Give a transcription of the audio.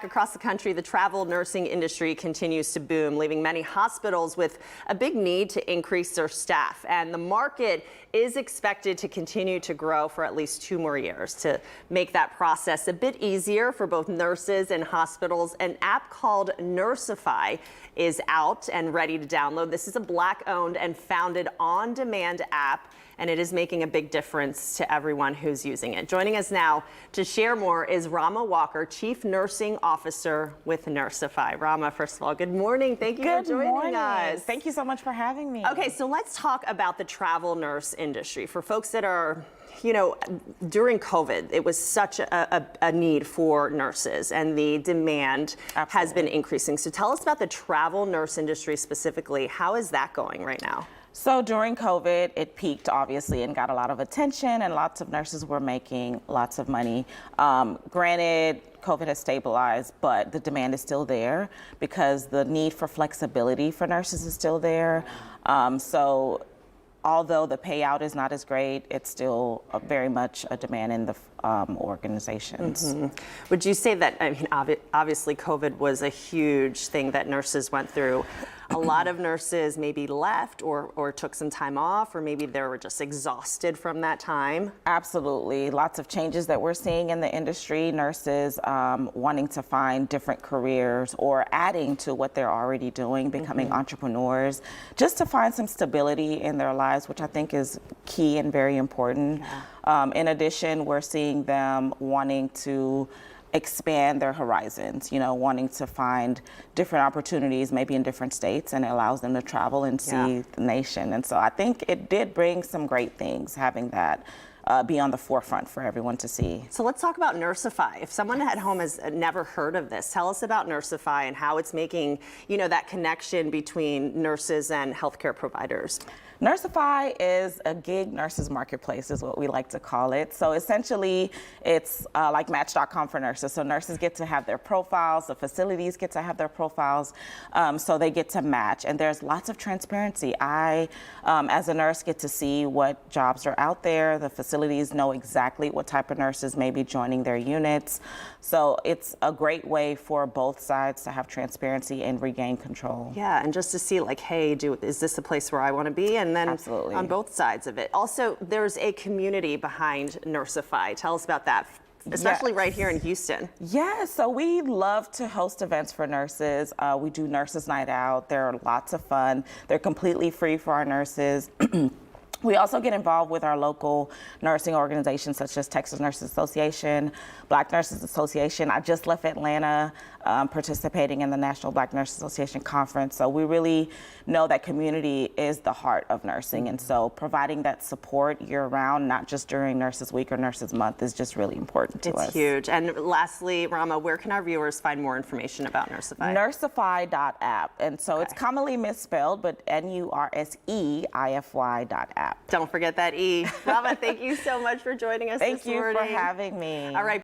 Across the country, the travel nursing industry continues to boom, leaving many hospitals with a big need to increase their staff. And the market is expected to continue to grow for at least 2 more years. To make that process a bit easier for both nurses and hospitals, an app called Nurseify is out and ready to download. This is a Black-owned and founded on-demand app, and it is making a big difference to everyone who's using it. Joining us now to share more is Rama Walker, Chief Nursing Officer with Nurseify. Rama, first of all, good morning. Thank you for joining us. Thank you so much for having me. Okay, so let's talk about the travel nurse industry. For folks that are, you know, during COVID, it was such a need for nurses, and the demand has been increasing. So tell us about the travel nurse industry specifically. How is that going right now? So during COVID, it peaked obviously and got a lot of attention, and lots of nurses were making lots of money. Granted, COVID has stabilized, but the demand is still there because the need for flexibility for nurses is still there. So although the payout is not as great, it's still very much a demand in the organizations. Mm-hmm. Would you say that, I mean, obviously COVID was a huge thing that nurses went through. A lot of nurses maybe left or took some time off, or maybe they were just exhausted from that time. Absolutely. Lots of changes that we're seeing in the industry. Nurses wanting to find different careers or adding to what they're already doing, becoming entrepreneurs, just to find some stability in their lives, which I think is key and very important. Yeah. In addition, we're seeing them wanting to expand their horizons, you know, wanting to find different opportunities, maybe in different states, and it allows them to travel and see the nation. And so I think it did bring some great things, having that be on the forefront for everyone to see. So let's talk about Nurseify. If someone at home has never heard of this, tell us about Nurseify and how it's making, you know, that connection between nurses and healthcare providers. Nurseify is a gig nurses marketplace, is what we like to call it. So essentially, it's like Match.com for nurses. So nurses get to have their profiles, the facilities get to have their profiles, so they get to match. And there's lots of transparency. I, as a nurse, get to see what jobs are out there. The facilities know exactly what type of nurses may be joining their units. So it's a great way for both sides to have transparency and regain control. Yeah, and just to see like, hey, is this the place where I want to be? And then absolutely, on both sides of it. Also, there's a community behind Nurseify. Tell us about that, especially right here in Houston. Yeah, so we love to host events for nurses. We do Nurses Night Out. They're lots of fun. They're completely free for our nurses. We also get involved with our local nursing organizations such as Texas Nurses Association, Black Nurses Association. I just left Atlanta participating in the National Black Nurses Association Conference. So we really know that community is the heart of nursing. And so providing that support year round, not just during Nurses Week or Nurses Month, is just really important to us. It's huge. And lastly, Rama, where can our viewers find more information about Nurseify? Nurseify.app. And so it's commonly misspelled, but Nurseify.app. Don't forget that E. Rama, thank you so much for joining us this morning. Thank you for having me. All right.